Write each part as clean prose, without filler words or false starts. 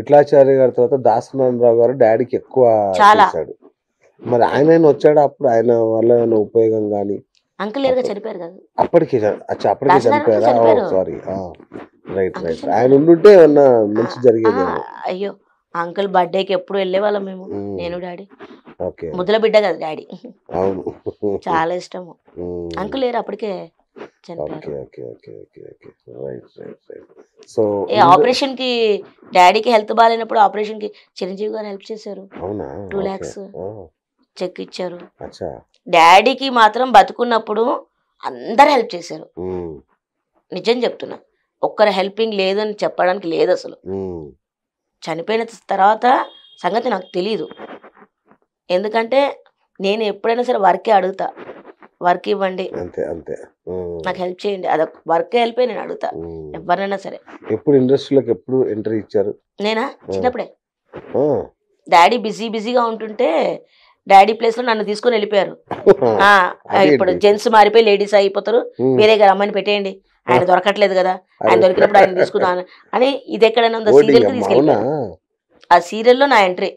విఠలాచార్య గారి తర్వాత దాసనారాయణరావు గారు డాడీకి ఎక్కువ చాలా చేశాడు. మరి ఆయన వచ్చాడు అప్పుడు, ఆయన వల్ల ఏమైనా ఉపయోగం కానీ? అంకుల్ లేరుగా చనిపోయారు కదా అప్పటికే అప్పటికే దాసనారాయణ చనిపోయారా? చనిపోయారు సారీ, రైట్ అంకుల్ రైట్. ఆయన చనిపోయారు ఉండుంటే ఏమన్నా మంచి జరిగేదేమో. అయ్యో అంకుల్ బర్త్డేకి ఎప్పుడు వెళ్ళేవాళ్ళం మేము ఉమ్, నేను డాడీ ఓకే, ముద్దుల బిడ్డ కదా డాడీ అవును. చాలా ఇష్టము ఉమ్, అంకుల్ లేరు అప్పటికే చనిపోయారు okay okay okay okay okay, right right right. So ఏ ఆపరేషన్ కి డాడీకి హెల్త్ బాగాలేనప్పుడు ఆపరేషన్ కి చిరంజీవి గారు హెల్ప్ చేశారు అవునా? 2 ఓకే. lakhs చెక్ ఇచ్చారు అచ్చా. డాడీకి మాత్రం బతుకున్నప్పుడు అందరు హెల్ప్ చేశారు ఉమ్, నిజం చెప్తున్నా ఒక్కరు హెల్పింగ్ లేదని చెప్పడానికి లేదు అసలు ఉమ్, చనిపోయిన తర్వాత సంగతి నాకు తెలియదు ఎందుకంటే నేను ఎప్పుడైనా సరే వర్కే అడుగుతా వర్క్ ఇవ్వండి అంతే అంతే. నాకు హెల్ప్ చేయండి అదొక వర్కే హెల్ప్ నేను అడుగుతా ఎవరినైనా సరే ఎప్పుడు ఇండస్ట్రీలోకి ఎప్పుడు ఎంట్రీ ఇచ్చారు? నేనా చిన్నప్పుడే ఆ, డాడీ బిజీగా ఉంటుంటే డాడీ ప్లేస్ లో నన్ను తీసుకొని వెళ్ళిపోయారు ఇప్పుడు అదేంటి? జెంట్స్ మారిపోయి లేడీస్ అయిపోతారు ఉమ్, వేరే గారు అమ్మాయిని పెట్టేయండి ఆయన దొరకట్లేదు కదా ఆయన అరే, దొరికినప్పుడు ఆయన తీసుకున్నాను అని ఇది ఎక్కడైనా ఉందా ఓడి సీరియల్ కి అమ్మ, అవునా? తీసుకెళ్ళిపోయారు ఆ సీరియల్లో నా ఎంట్రీ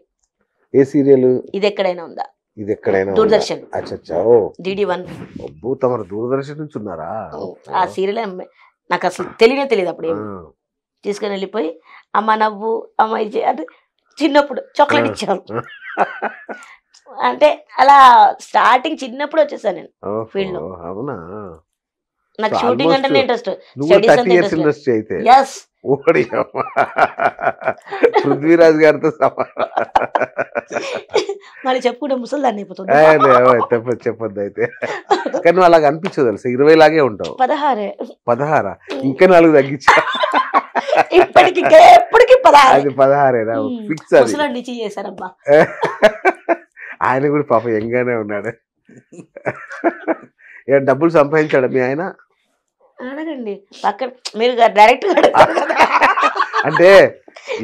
ఏ సీరియల్ ఇది ఎక్కడైనా ఉందా ఇది? ఎక్కడైనా ఉందా? దూరదర్శన్ అచ్చచ్చా, ఓ DD1 అబ్బో, తమరు దూరదర్శన్ నుంచి ఉన్నారా? ఆ సీరియల్ నాకు అసలు తెలియదు అప్పుడు ఆ, ఏమి తీసుకొని వెళ్ళిపోయి అమ్మ నవ్వు అమ్మ ఇది అంటే చిన్నప్పుడు చాక్లెట్ ఇచ్చాను అంటే అలా స్టార్టింగ్ చిన్నప్పుడు వచ్చేసాను నేను ఓహో, ఫీల్డ్ లో అవునా? నాకు సో షూటింగ్ ఆల్మోస్ట్ అంటేనే ఇంట్రెస్ట్ నువ్వు స్టడీస్ 30 అంతా ఇయర్స్ ఇంట్రెస్ట్ ఇండస్ట్రీ అయితే. ఎస్ ఓడి అమ్మ. పృథ్వీరాజ్ గారితో మళ్ళీ చెప్పుకుంటే ముసలిదాన్ని అయిపోతుంది చెప్పొద్దు అయితే. కానీ నువ్వు అలాగ అనిపించదు తెలుసా, 20 లాగే ఉంటావు. 16 16 ఇంకా 4 తగ్గించా. ఇప్పటికి ఎప్పటికి 16 అది 16 ఫిక్స్. అది ముసలాన్ని నిచ్చి చేశారబ్బా ఆయన కూడా పాప యంగానే ఉన్నాడు. డబ్బులు సంపాదించాడు మీ ఆయన? అడగండి పక్కన మీరు డైరెక్ట్ అంటే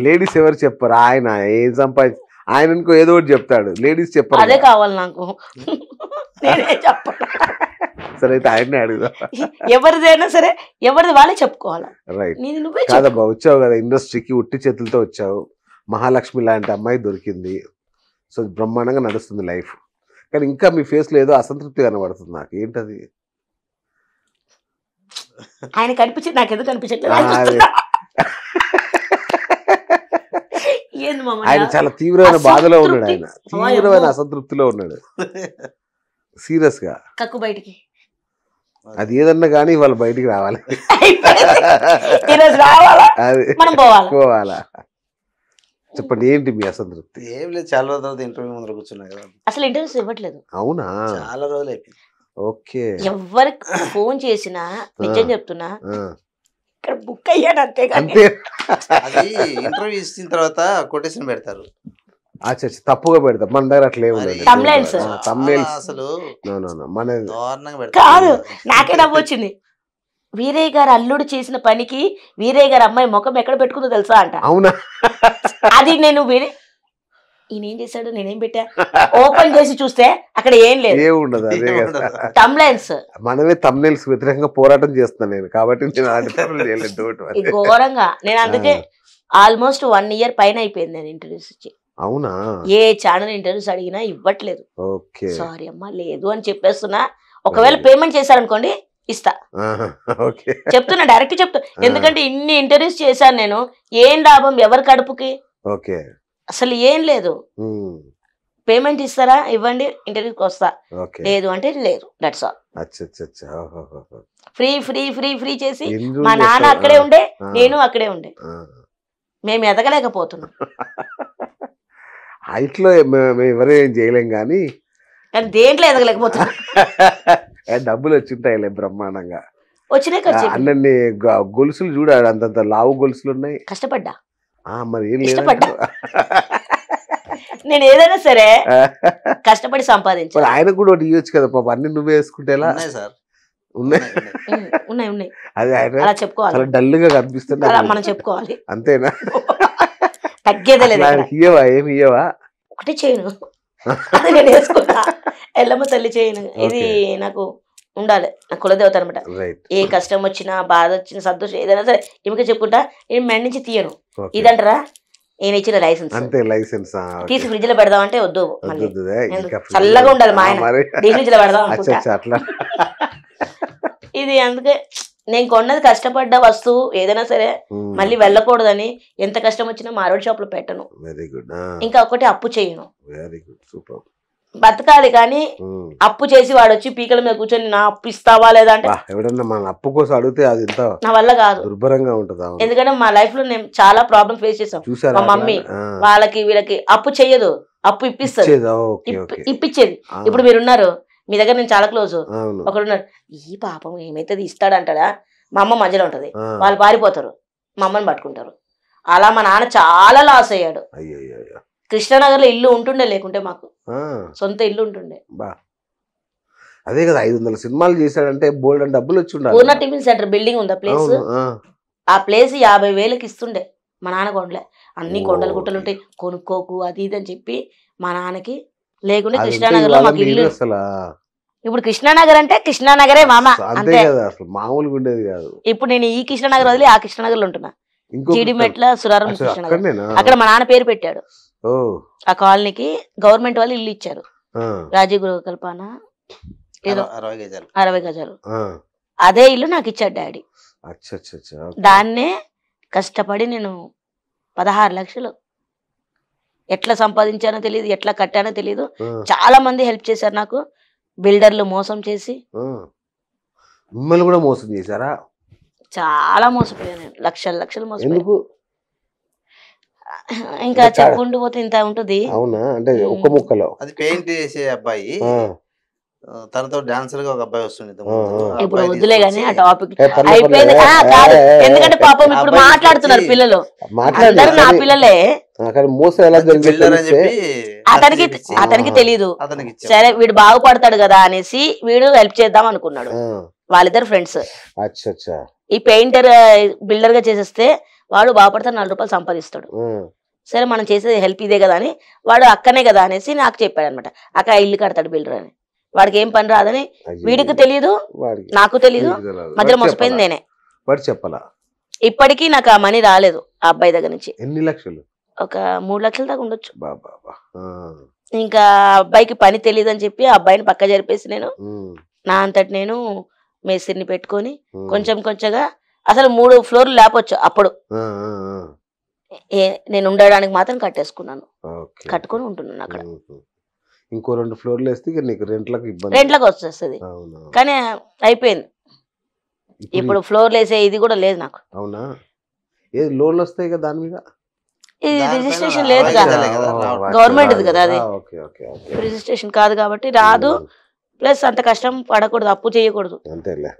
లేడీస్ ఎవరు చెప్పరు, ఆయన ఏం సంపాదించి ఆయన ఇంకో ఏదో ఒకటి చెప్తాడు, లేడీస్ చెప్పరు. అదే కావాలి నాకు నేనే చెప్పను సరే అయితే ఆయన్ని అడుగుదాం. ఎవరిదైనా సరే ఎవరిది వాళ్ళే చెప్పుకోవాలి రైట్. నేను నువ్వే కాదబ్బా, వచ్చావు కదా ఇండస్ట్రీకి ఉట్టి చేతులతో వచ్చావు, మహాలక్ష్మి లాంటి అమ్మాయి దొరికింది, సో బ్రహ్మాండంగా నడుస్తుంది లైఫ్. కానీ ఇంకా మీ ఫేస్ లో ఏదో అసంతృప్తి కనబడుతుంది నాకు, ఏంటది? ఆయన కనిపించింది నాకు ఎందుకు కనిపించట్లేదు ఏంది మామ ఆయన చాలా తీవ్రమైన బాధలో ఉన్నాడు, ఆయన తీవ్రమైన అసంతృప్తిలో ఉన్నాడు సీరియస్ గా. కక్కు బయటికి అది ఏదన్నా కానీ వాళ్ళు బయటికి రావాలి, ఈరోజు రావాలా అది మనం పోవాలా పోవాలా. చెప్పండి ఏంటి మీ అసంతృప్తి? ఏం లేదు, చాలా రోజుల తర్వాత ఇంటర్వ్యూ ముందర కూర్చున్నా కదా. అసలు ఇంటర్వ్యూస్ ఇవ్వట్లేదు. అవునా? చాలా రోజులు అయిపోయింది. ఓకే. ఎవరికి ఫోన్ చేసినా నిజం చెప్తున్నా ఇక్కడ బుక్ అయ్యాడు అంతే. అంతే. అది ఇంటర్వ్యూ ఇచ్చిన తర్వాత కొటేషన్ పెడతారు, తప్పుగా పెడతాం, మన దగ్గర అట్లా Thumbnails. అసలు మన దారుణంగా కాదు పెడతారు. నాకే నవ్వు వచ్చింది. వీరయ్య గారు అల్లుడు చేసిన పనికి వీరయ్య గారు అమ్మాయి ముఖం ఎక్కడ పెట్టుకుందో తెలుసా అంట. అవునా? అది నేను ఈయన ఏం చేశాడు నేనేం పెట్టా ఓపెన్ చేసి చూస్తే అక్కడ ఏం లేదు, ఏముండదు. అదే తమ్లైన్స్. మనమే తమ్నైల్స్ వ్యతిరేకంగా పోరాటం చేస్తున్నాను నేను, కాబట్టి నేను ఆడిటర్లు చేయలేదు ఘోరంగా. నేను అందుకే ఆల్మోస్ట్ 1 year పైన అయిపోయింది నేను ఇంటర్వ్యూస్ ఇచ్చి. అవునా? ఏ ఛానల్ ఇంటర్వ్యూస్ అడిగినా ఇవ్వట్లేదు. ఓకే. సారీ అమ్మా లేదు అని చెప్పేస్తున్నా. ఒకవేళ పేమెంట్ చేశారనుకోండి ఇస్తా, ఓకే చెప్తున్నా డైరెక్ట్ చెప్తా. ఎందుకంటే ఇన్ని ఇంటర్వ్యూస్ చేశాను నేను, ఏం లాభం ఎవరి కడుపుకి? ఓకే. అసలు ఏం లేదు. పేమెంట్ ఇస్తారా ఇవ్వండి ఇంటర్వ్యూకి వస్తా, లేదు అంటే లేదు. That's all. Free free free free చేసి మా నాన్న అక్కడే ఉండే నేను అక్కడే ఉండే మేము ఎదగలేకపోతున్నాం. హైట్ లో ఎవరు ఏం చేయలేం కానీ దేంట్లో ఎదగలేకపోతున్నాం. డబ్బులు వచ్చింటాయిలే బ్రహ్మాండంగా. వచ్చినాయి అన్నీ గొలుసులు చూడాడు, అంతంత లావు గొలుసులు ఉన్నాయి. కష్టపడ్డా మరి ఏం లేదు, ఇష్టపడ్డా. నేను ఏదైనా సరే కష్టపడి సంపాదించాను. ఆయన కూడా ఒకటి ఇవ్వచ్చు కదా పాప, అన్ని నువ్వే వేసుకుంటే ఎలా? సార్ ఉన్నాయి ఉన్నాయి అది ఆయన అలా చెప్పుకోవాలి, డల్ గా కనిపిస్తుంది అలా మనం చెప్పుకోవాలి. అంతేనా? తగ్గేదే లేదు. ఇయ్యవా? ఏమి ఇయ్యవా? ఒకటి చేయను, అది నేను వేసుకున్నా. ఎల్లమ్మ తల్లి చేయను, ఇది నాకు ఉండాలి, నా కులదేవత అనమాట. ఏ కష్టం వచ్చినా బాధ వచ్చినా సంతోషం ఏదైనా సరే ఈమెకి చెప్పుకుంటా, నేను మెడ నుంచి తీయను. ఇదంటారా ఈయన ఇచ్చిన లైసెన్స్ అంతే లైసెన్స్ తీసి ఫ్రిడ్జ్ లో పెడదామంటే వద్దు మళ్ళీ ఇంకా చల్లగా ఉండాలి మా ఆయన డీ ఫ్రిడ్జ్ లో పెడదాం అచ్చా అనుకుంటా. అట్లా ఇది అందుకే నేను కొన్నది కష్టపడ్డ వస్తువు ఏదైనా సరే మళ్ళీ వెళ్ళకూడదని ఎంత కష్టం వచ్చినా మారోడ్ షాప్ లో పెట్టను. వెరీ గుడ్ ఇంకా ఒకటి అప్పు చేయను. Very good super. బతకాలి కానీ అప్పు చేసి వాడు వచ్చి పీకల మీద కూర్చొని నా అప్పు ఇస్తావా లేదా అంటే ఎవడన్నా మన అప్పు కోసం అడిగితే అది ఎంత నా వల్ల కాదు, దుర్భరంగా ఉంటదా. ఎందుకంటే మా లైఫ్ లో నేను చాలా ప్రాబ్లమ్ ఫేస్ చేసాం. చూసారా మా మమ్మీ వాళ్ళకి వీళ్ళకి అప్పు చెయ్యదు, అప్పు ఇప్పిస్తుంది, ఇప్పించేది. ఇప్పుడు మీరున్నారు, మీ దగ్గర నేను చాలా క్లోజ్. ఒకడున్నారు, ఈ పాపం ఏమైతుంది ఇస్తాడంటాడా, మా అమ్మ మధ్యలో ఉంటది, వాళ్ళు పారిపోతారు, మా అమ్మని పట్టుకుంటారు. అలా మా నాన్న చాలా లాస్ అయ్యాడు. కృష్ణానగర్ లో ఇల్లు ఉంటుండే, లేకుంటే మాకు సొంత ఇల్లు ఉంటుండే. అదే కదా 500 సినిమాలు చేశాడంటే బోల్డ్ అని డబ్బులు వచ్చి ఉండాలి. పూర్ణ టిఫిన్ సెంటర్ బిల్డింగ్ ఉంది, ప్లేస్ ఆ ప్లేస్ 50,000కి ఇస్తుండే. మా నాన్న కొండలే, అన్ని కొండలు గుట్టలు ఉంటాయి, కొనుక్కోకు అది ఇది అని చెప్పి మా నాన్నకి. లేకుంటే కృష్ణానగర్ లో మాకు ఇల్లు. ఇప్పుడు కృష్ణానగర్ అంటే కృష్ణానగరే మామ, అంతే అసలు మామూలుగా ఉండేది కాదు. ఇప్పుడు నేను ఈ కృష్ణానగర్ వదిలి ఆ కృష్ణానగర్ లో ఉంటున్నా. జీడిమెట్ల సురారం కృష్ణానగర్, అక్కడ మా నాన్న పేరు పెట్టాడు. ఆ కాలనీకి గవర్నమెంట్ వాళ్ళు ఇల్లు ఇచ్చారు, రాజీవ్ గృహ కల్పన ఏదో 60 గజాలు. అదే ఇల్లు నాకు ఇచ్చాడు డాడీ. దాన్నే కష్టపడి నేను 16 లక్షలు ఎట్లా సంపాదించానో తెలియదు, ఎట్లా కట్టానో తెలియదు. చాలా మంది హెల్ప్ చేశారు నాకు. బిల్డర్లు మోసం చేసి, మిమ్మల్ని కూడా మోసం చేశారా? చాలా మోసపోయాను, లక్షలు మోసపోయాను. ఇంకా చెప్పుకుంటూ పోతే ఇంత ఉంటుంది. అవునా? అంటే ఒక్క ముక్కలో అది పెయింట్ చేసే అబ్బాయి, తనతో డాన్సర్ గా ఒక అబ్బాయి వస్తుంది. ఇప్పుడు వద్దులే గానీ ఆ టాపిక్ అయిపోయింది. కాదు, ఎందుకంటే పాపం ఇప్పుడు మాట్లాడుతున్నారు పిల్లలు, అందరూ నా పిల్లలే. అతనికి తెలీదు. సరే వీడు బాగుపడతాడు కదా అనేసి వీడు హెల్ప్ చేద్దాం అనుకున్నాడు. వాళ్ళిద్దరు ఫ్రెండ్స్. ఈ పెయింటర్ బిల్డర్ గా చేసేస్తే వాడు బాగుపడతాడు, 4 రూపాయలు సంపాదిస్తాడు. సరే మనం చేసేది హెల్ప్ ఇదే కదా అని వాడు అక్కనే కదా అనేసి నాకు చెప్పాడు అనమాట. అక్క ఇల్లు కడతాడు బిల్డర్ అని. వాడికి ఏం పని రాదని వీడికి తెలియదు, నాకు తెలీదు, మధ్యలో మోసపోయింది నేనే. చెప్పాలా? ఇప్పటికీ నాకు ఆ మనీ రాలేదు ఆ అబ్బాయి దగ్గర నుంచి. ఎన్ని లక్షలు? ఒక 3 లక్షల దాకా ఉండొచ్చు. ఇంకా అబ్బాయికి పని తెలియదు అని చెప్పి ఆ అబ్బాయిని పక్క జరిపేసి నేను నా అంతటి నేను మేస్త్రిని పెట్టుకొని కొంచెం కొంచెంగా, అసలు 3 ఫ్లోర్లు లేపొచ్చు అప్పుడు. నేను ఉండడానికి మాత్రం కట్టేసుకున్నాను, కట్టుకొని ఉంటున్నాను అక్కడ. ఇంకో 2 ఫ్లోర్లు వేస్తే నీకు రెంట్లకు వచ్చేస్తుంది. కానీ అయిపోయింది. ఇప్పుడు ఫ్లోర్లు వేసే ఇది కూడా లేదు నాకు. అవునా? ఏది లోన్లు వస్తాయి కదా దాని మీద? ఇది రిజిస్ట్రేషన్ లేదు కదా, గవర్నమెంట్ ఇది కదా, అది రిజిస్ట్రేషన్ కాదు కాబట్టి రాదు. ప్లస్ అంత కష్టం పడకూడదు, అప్పు చేయకూడదు,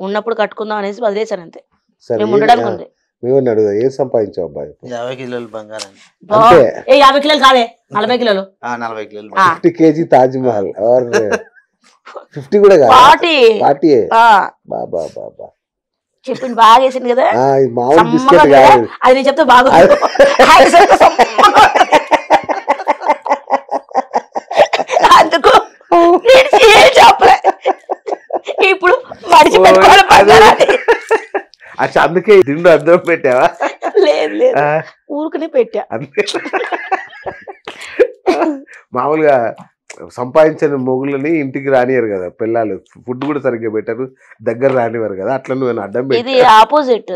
ఉన్నప్పుడు కట్టుకుందాం అనేసి వదిలేసాను అంతే. మేము ఉండడానికి ఉంది. ఏం సంపాదించావు అబ్బాయి? 50 కిలోలు బంగారం. 50 కిలోలు కాదే, 40 కిలోలు. 40 కిలోలు. 50 కేజీ తాజ్ మహల్ 50 కూడా కాదు, 40. చెప్పింది బాగా వేసింది కదా, అది నేను చెప్తే బాగా అందుకు చెప్పలే. ఇప్పుడు మడిచిపెట్టుకోవాలి. అందుకే తిండి అర్థం పెట్టావా? లేదు లేదు, ఊరుకునే పెట్టా. మామూలుగా సంపాదించిన మొగులని ఇంటికి రానియరు కదా పిల్లలు, ఫుడ్ కూడా సరిగ్గా పెట్టారు, దగ్గర రానివారు కదా, అట్లా నువ్వు అడ్డం పెట్టి. ఇది ఆపోజిట్,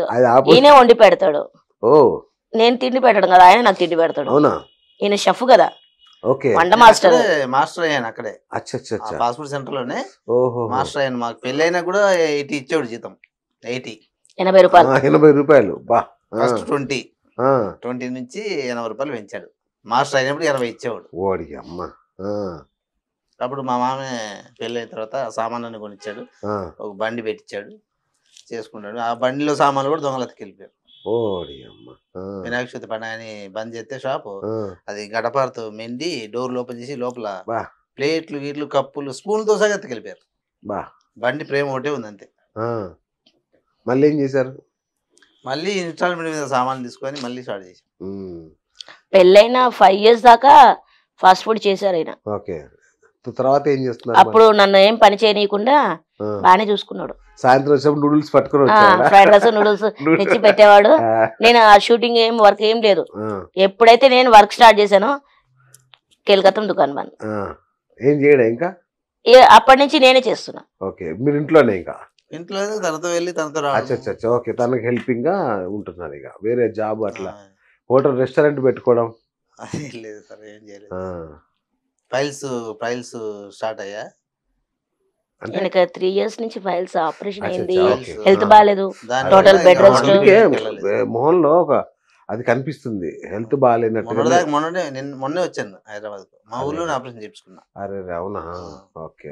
ఈయనే వండి పెడతాడు. ఓ, నేను తిండి పెట్టడం కదా, ఆయన నాకు తిండి పెడతాడు. అవునా? ఈయన షెఫ్ కదా, ఓకే, వంట మాస్టర్. మాస్టర్ అయ్యాను అక్కడే, పాస్పోర్ట్ సెంటర్ లోనే మాస్టర్ అయ్యాను. మాకు పెళ్లి అయినా కూడా 80 ఇచ్చాడు జీతం. 80 రూపాయలు. 80 రూపాయలు. ఫస్ట్ 20 నుంచి 80 రూపాయలు పెంచాడు. మాస్టర్ అయినప్పుడు 20 ఇచ్చేవాడు. ఓడి అమ్మ. అప్పుడు మా మామే పెళ్ళి అయిన తర్వాత సామాన్లు కొనిచ్చాడు, ఒక బండి పెట్టించాడు, చేసుకుంటాడు. ఆ బండిలో సామాన్లు కూడా దొంగలు ఎత్తుకెళ్ళిపోయారు. వినాయక చవితి పండుగని బంద్ చేస్తే షాపు, అది గడపారతో మెండి డోర్లు ఓపెన్ చేసి లోపల ప్లేట్లు గీట్లు కప్పులు స్పూన్లతో సగా ఎత్తుకెళ్ళిపోయారు. బండి ప్రేమ ఒకటే ఉంది అంతే. మళ్ళీ ఏం చేశారు? మళ్ళీ ఇన్స్టాల్మెంట్ మీద సామాన్లు తీసుకొని మళ్ళీ స్టార్ట్ చేశాం. పెళ్ళైన 5 years దాకా ఫాస్ట్ ఫుడ్ చేశారు ఆయన. తర్వాత ఏం చేస్తున్నారు? అప్పుడు నన్ను ఏం పని చేయనీయకుండా బాగానే చూసుకున్నాడు. సాయంత్రం వచ్చేప్పుడు నూడిల్స్ పట్టుకుని వచ్చాడా? ఫ్రైడ్ రైస్ నూడిల్స్ తెచ్చి పెట్టేవాడు. నేను ఆ షూటింగ్ ఏం వర్క్ ఏం లేదు. ఎప్పుడైతే నేను వర్క్ స్టార్ట్ చేశానో కేల్కతం దుకాణం బంద్. ఏం చేయడా ఇంకా? అప్పటి నుంచి నేనే చేస్తున్నా. ఓకే, మీరు ఇంట్లోనే ఇంకా? ఇంట్లో తనతో వెళ్ళి తనతో అచ్చా, ఓకే, తనకి హెల్పింగ్ గా ఉంటున్నారు. ఇక వేరే జాబ్ అట్లా హోటల్ రెస్టారెంట్ పెట్టుకోవడం అది లేదు సార్, ఏం చేయలేదు. ఫైల్స్ స్టార్ట్ అయ్యా. ఇంకా 3 years నుంచి ఫైల్స్ ఆపరేషన్ అయింది, హెల్త్ బాగాలేదు, టోటల్ బెడ్ రెస్ట్. మొహంలో ఒక అది కనిపిస్తుంది, హెల్త్ బాగాలేనట్టు. మొన్నే వచ్చాను హైదరాబాద్, మా ఊర్లో ఆపరేషన్ చేయించుకున్నా. అరే అవునా? ఓకే.